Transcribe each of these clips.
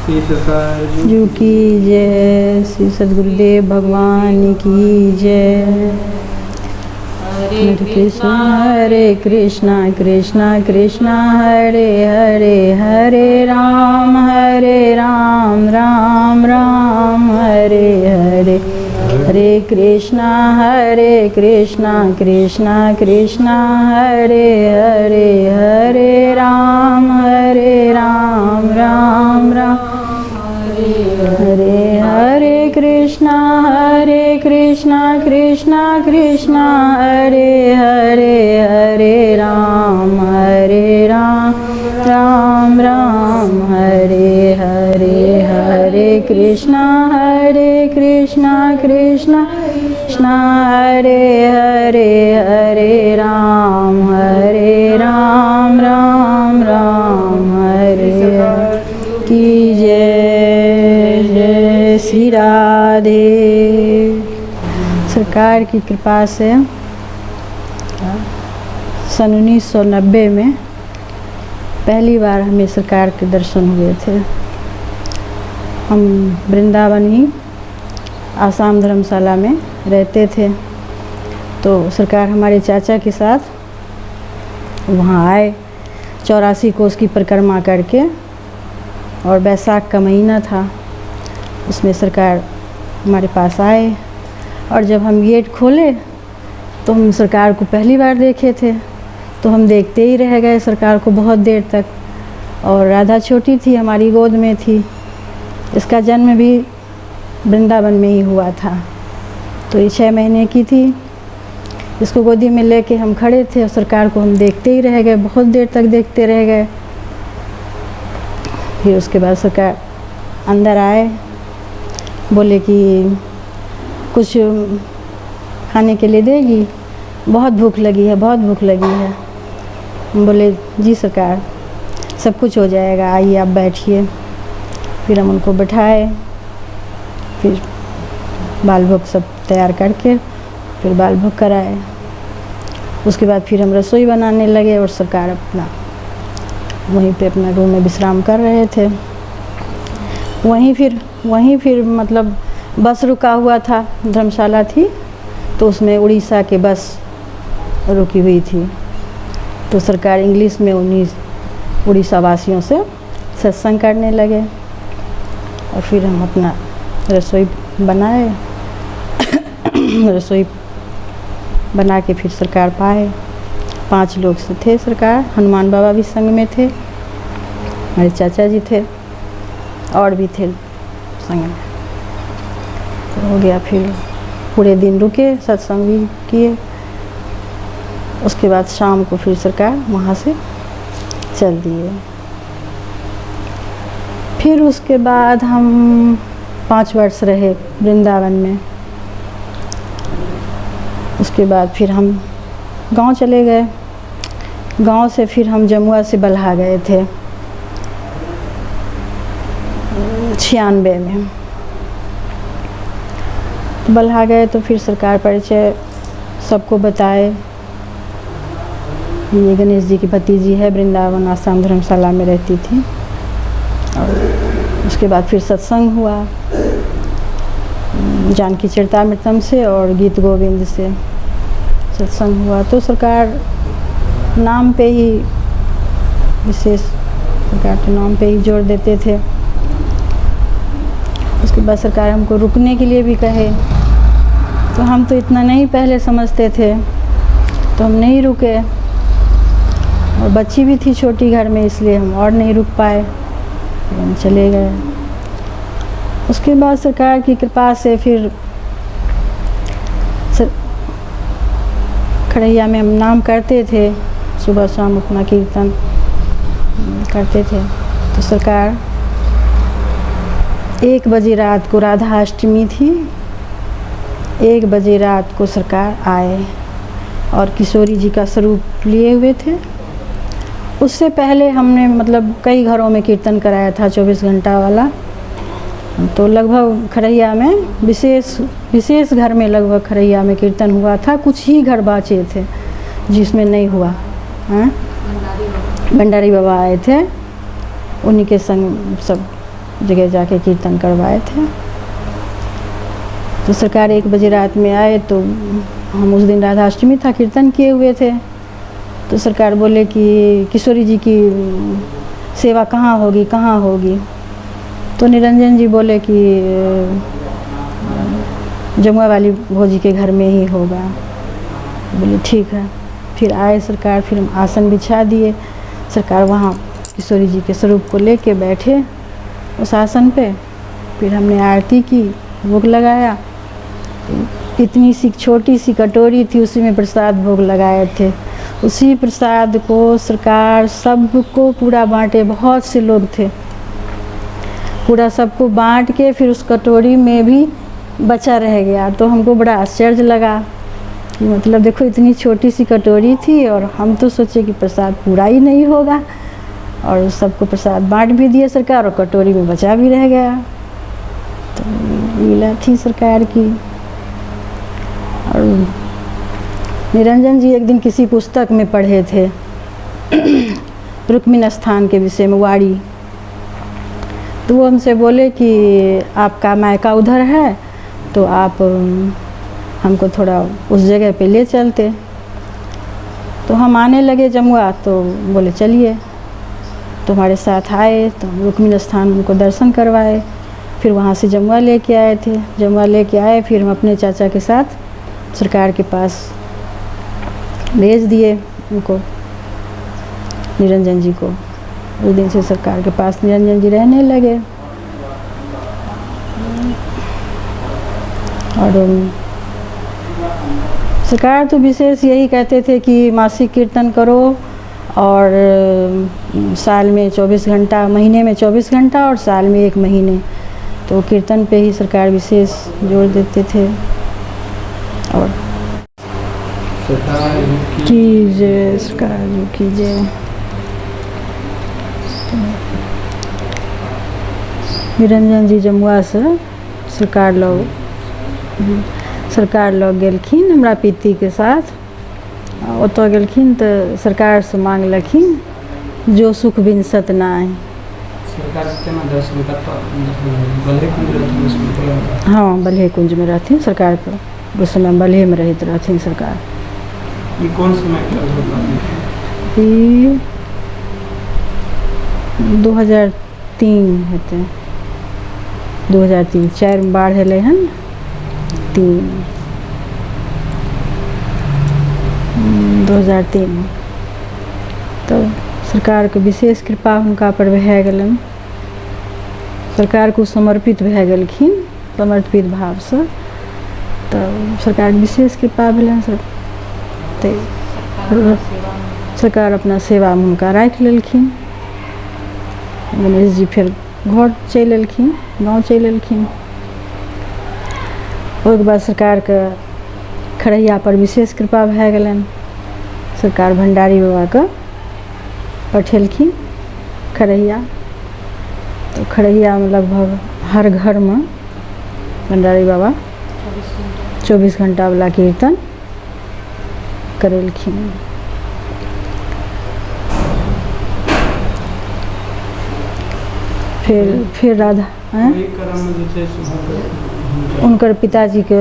श्री सरकार जू की जय। श्री सद्गुरुदेव भगवान की जय। हरे कृष्णा कृष्णा कृष्णा हरे हरे, हरे राम राम राम हरे हरे। हरे कृष्णा कृष्णा कृष्णा हरे हरे, हरे राम राम राम हरे हरे। कृष्णा कृष्णा कृष्णा हरे हरे, हरे राम राम राम हरे हरे। हरे कृष्णा कृष्णा कृष्णा हरे हरे, हरे राम राम राम हरे हरे। की जय। जय श्री राधे। सरकार की कृपा से सन 1990 में पहली बार हमें सरकार के दर्शन हुए थे। हम वृंदावन ही आसाम धर्मशाला में रहते थे, तो सरकार हमारे चाचा के साथ वहाँ आए 84 कोस की परिक्रमा करके, और बैसाख का महीना था, उसमें सरकार हमारे पास आए। और जब हम गेट खोले तो हम सरकार को पहली बार देखे थे, तो हम देखते ही रह गए सरकार को बहुत देर तक। और राधा छोटी थी, हमारी गोद में थी। इसका जन्म भी वृंदावन में ही हुआ था, तो ये 6 महीने की थी। इसको गोदी में लेके हम खड़े थे और सरकार को हम देखते ही रह गए, बहुत देर तक देखते रह गए। फिर उसके बाद सरकार अंदर आए, बोले कि कुछ खाने के लिए देगी, बहुत भूख लगी है, बहुत भूख लगी है। हम बोले जी सरकार, सब कुछ हो जाएगा, आइए आप बैठिए। फिर हम उनको बैठाए, फिर बाल भोग सब तैयार करके फिर बाल भोग कराए। उसके बाद फिर हम रसोई बनाने लगे, और सरकार अपना वहीं पे अपना रूम में विश्राम कर रहे थे। वहीं फिर मतलब बस रुका हुआ था, धर्मशाला थी, तो उसमें उड़ीसा के बस रुकी हुई थी। तो सरकार इंग्लिश में उन्हीं उड़ीसा वासियों से सत्संग करने लगे, और फिर हम अपना रसोई बनाए। रसोई बना के फिर सरकार पाए। 5 लोग से थे सरकार, हनुमान बाबा भी संग में थे, हमारे चाचा जी थे, और भी थे संग में। तो हो गया, फिर पूरे दिन रुके, सत्संग भी किए। उसके बाद शाम को फिर सरकार वहाँ से चल दिए। फिर उसके बाद हम 5 वर्ष रहे वृंदावन में। उसके बाद फिर हम गांव चले गए। गांव से फिर हम जमुआ से बल्हा गए थे 96 में। बल्हा गए तो फिर सरकार परिचय सबको बताए। ये गणेश जी की भतीजी है, वृंदावन आसाम धर्मशाला में रहती थी। और उसके बाद फिर सत्संग हुआ, जानकी चरितामृतम से और गीत गोविंद से सत्संग हुआ। तो सरकार नाम पे ही विशेष, सरकार के नाम पे ही जोर देते थे। उसके बाद सरकार हमको रुकने के लिए भी कहे, तो हम तो इतना नहीं पहले समझते थे, तो हम नहीं रुके। और बच्ची भी थी छोटी घर में, इसलिए हम और नहीं रुक पाए, तो हम चले गए। उसके बाद सरकार की कृपा से फिर खड़ैया में हम नाम करते थे, सुबह शाम अपना कीर्तन करते थे। तो सरकार 1 बजे रात को, राधा अष्टमी थी, 1 बजे रात को सरकार आए और किशोरी जी का स्वरूप लिए हुए थे। उससे पहले हमने मतलब कई घरों में कीर्तन कराया था 24 घंटा वाला। तो लगभग खरैया में विशेष घर में लगभग खरैया में कीर्तन हुआ था। कुछ ही घर बाँचे थे जिसमें नहीं हुआ। भंडारी बाबा आए थे, उन्हीं के संग सब जगह जाके कीर्तन करवाए थे। तो सरकार 1 बजे रात में आए, तो हम उस दिन राधाष्टमी था, कीर्तन किए हुए थे। तो सरकार बोले कि किशोरी जी की सेवा कहाँ होगी, कहाँ होगी। तो निरंजन जी बोले कि जमुआ वाली भौजी के घर में ही होगा। बोले ठीक है। फिर आए सरकार, फिर हम आसन बिछा दिए। सरकार वहाँ किशोरी जी के स्वरूप को लेके बैठे उस आसन पे। फिर हमने आरती की, भोग लगाया। इतनी सी छोटी सी कटोरी थी, उसी में प्रसाद भोग लगाए थे। उसी प्रसाद को सरकार सबको पूरा बाँटे। बहुत से लोग थे, पूरा सबको बाँट के फिर उस कटोरी में भी बचा रह गया। तो हमको बड़ा आश्चर्य लगा कि मतलब देखो इतनी छोटी सी कटोरी थी और हम तो सोचे कि प्रसाद पूरा ही नहीं होगा, और सबको प्रसाद बाँट भी दिए सरकार, और कटोरी में बचा भी रह गया। तो लीला थी सरकार की। और निरंजन जी एक दिन किसी पुस्तक में पढ़े थे रुक्मिणी स्थान के विषय में, वाड़ी। तो वो हमसे बोले कि आपका मायका उधर है, तो आप हमको थोड़ा उस जगह पे ले चलते। तो हम आने लगे जमुआ, तो बोले चलिए। तो हमारे साथ आए, तो रुक्मिणी स्थान उनको दर्शन करवाए। फिर वहाँ से जमुआ लेके आए थे। जमुआ लेके आए, फिर हम अपने चाचा के साथ सरकार के पास भेज दिए उनको, निरंजन जी को। उस दिन से सरकार के पास निरंजन जी रहने लगे। और सरकार तो विशेष यही कहते थे कि मासिक कीर्तन करो, और साल में 24 घंटा, महीने में 24 घंटा और साल में 1 महीने। तो कीर्तन पे ही सरकार विशेष जोर देते थे। और कीजिए सरकार जो कीजिए। निरंजन जी जमुआ से सरकार लोग गेलखिन हमरा पिति के साथ। ओतो गेलखिन तो सरकार से मांगलखिन जो सुख बिनसत नाय। हाँ, बल्हे कुंज में रहती सरकार को। उस समय बल्हे में रहते रहती सरकार। ये कौन समय का? 2003 हेतै। 2003 4 में बाढ़ एलै हन, 2003। तो सरकार के विशेष कृपा हुनका पर भए गेलनि। सरकार को समर्पित भए गेलखिन, समर्पित भाव से। तो सरकार के विशेष कृपा भेलनि सर। तो सरकार अपना सेवा में हुनका राखि लेलखिन। गणेश जी फिर घर चलि एलखिन, गाँव चलि एलखिन। ओहिके बाद सरकार के खरैया पर विशेष कृपा भए गेलनि। सरकार भंडारी बाबा के पठेलखिन खरैया। तो खरैया में लगभग हर घर में भंडारी बाबा 24 घंटा वाला कीर्तन करेलखिन। फिर राधा उनकर पिताजी के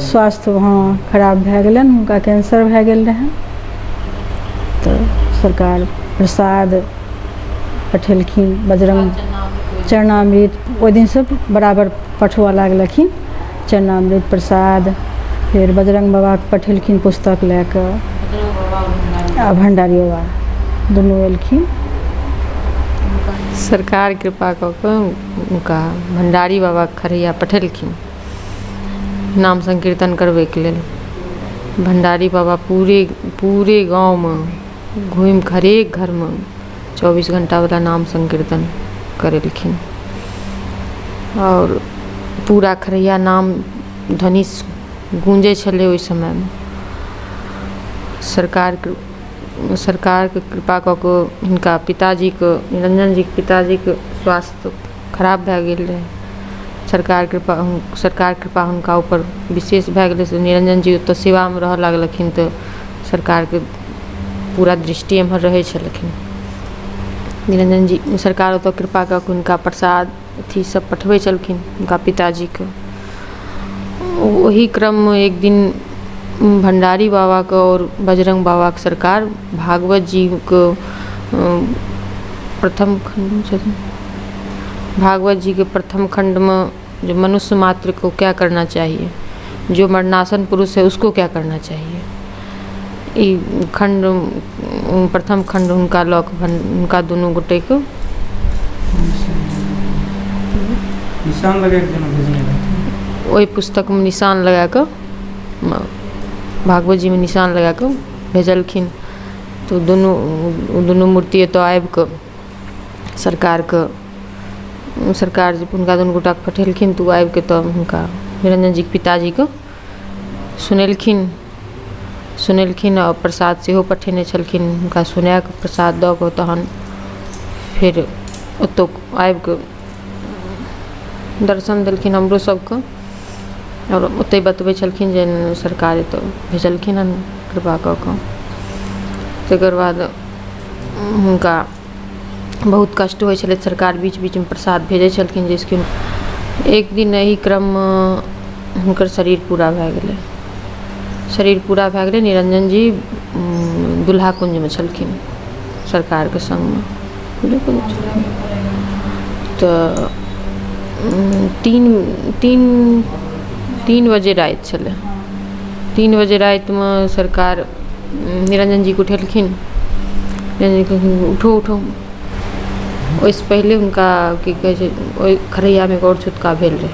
स्वास्थ्य वहाँ खराब भए गेलनि, हुनका कैंसर भए गेल रहै। तो सरकार प्रसाद पठेलखिन, बजरंग चरणामृत। ओहि दिन से बराबर पठवा लागलखिन चरणामृत प्रसाद। फिर बजरंग बाबा के पठेलखिन पुस्तक लेके, आ भंडारी बाबा दुनू एलखिन। सरकार कृपा कऽ कऽ उनका भंडारी बाबा खरैया पठेलखिन नाम संकीर्तन करबैके लेल। भंडारी बाबा पूरे गांव में घूमि के हरेक घर में 24 घंटा वाला नाम संकीर्तन करेलखिन। और पूरा खरैया नाम ध्वनि गूंजे छलै ओहि समय में। सरकार के कृपा कऽ कऽ हिनका पिताजी के, निरंजन जी के पिताजी के स्वास्थ्य खराब भए गेल रहै। सरकार कृपा हुनका ऊपर विशेष भए गेलै से निरंजन जी ओतऽ सेवा में रहऽ लागलखिन। तो सरकार के पूरा दृष्टि एम्हर रहै छलखिन। निरंजन जी सरकार तो कृपा कऽ हुनका प्रसाद अथी सब पठबै छलखिन हुनका पिताजीके। वही क्रम में एक दिन भंडारी बाबा के और बजरंग बाबा के सरकार भागवत जी को प्रथम खंड भागवत जी के प्रथम खंड में जो मनुष्य मात्र को क्या करना चाहिए, जो मरणासन पुरुष है उसको क्या करना चाहिए, ई खंड प्रथम खंड उनका लौक उनका दोनों गोटे को निशान लगा के जेना भेजने रहथिन। वही पुस्तक में निशान लगा कर भागवत जी में निशान लगा कर भेजलखिन। तो दोनों मूर्ति तो आबि कऽ सरकार जे हुनका दुनू गोटा पठेलखिन तो आबि के तो हुनका निरंजन जी के पिताजी को सुनेलखिन और प्रसाद सेहो पठेने छलखिन। हुनका सुना कऽ प्रसाद दऽ कऽ तहन फिर ओतऽ आबि कऽ दर्शन देलखिन हमरो सबके और ओतै बतबै छलखिन जे सरकार एतऽ भेजलखिन हन कृपा कऽ कऽ। तकर बाद हुनका बहुत कष्ट होइ छलै, सरकार बीच बीच में प्रसाद भेजै छलखिन जिसके एक दिन एही क्रम में हुनकर शरीर पूरा भए गेलै। निरंजन जी दुल्हा कुंज में छलखिन सरकार के संग में। तो 3 बजे रात छलै। 3 बजे रात में सरकार निरंजन जी को उठेलखिन। निरंजन जी कहलखिन उठो। ओहिसँ पहिले हुनका की कहै छै ओहि खरैया में और छूतका भेल रहे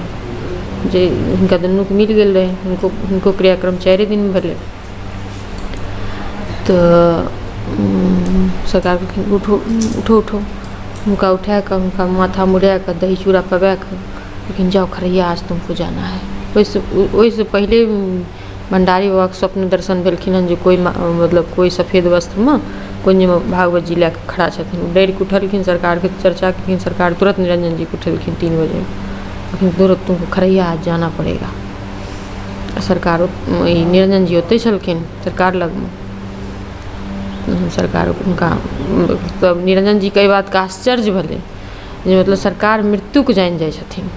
जे हुनका दुनू के मिल गेल रहे। हुनको क्रियाक्रम 4 दिन में भेलै। तो सरकार कहलखिन उठो। हुनका उठा कर हुनका माथा मुड़ा कर दही चूड़ा पवा कर लेकिन जाओ खरैया आज तुमको जाना है। ओहिसँ पहिले भंडारी बाबा के स्वप्न दर्शन भेलखिन हन जे कोई सफ़ेद वस्त्र में कुंज में भागवत जी लैके खड़ा छथिन। डर के उठलखिन, सरकार के चर्चा केलखिन। सरकार तुरंत निरंजन जी को उठेलखिन 3 बजे, लेकिन तुरंत तुमको खरैया आज जाना पड़ेगा। सरकार निरंजन जी ओते छलखिन सरकार लग में। सरकार उनका तब निरंजन जी के बात का आश्चर्य भेलै जे मतलब सरकार मृत्यु के जानि जाइ छथिन।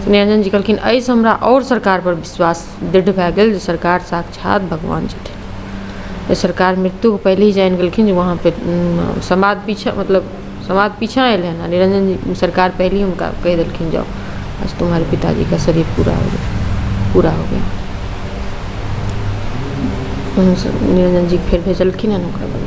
निरंजन जी कहलखिन एहिसँ हमरा और सरकार पर विश्वास दृढ़ भए गेल जे सरकार साक्षात भगवान छथिन। सरकार मृत्यु को पहले ही जान गेलखिन जो वहाँ पे समाध पीछा एल है ना। निरंजन जी सरकार पहले ही उनका कह दिलखिन जाओ आज तुम्हारे पिताजी का शरीर पूरा हो गया। निरंजन जी फिर भेजलखिन हन ओकरा बाद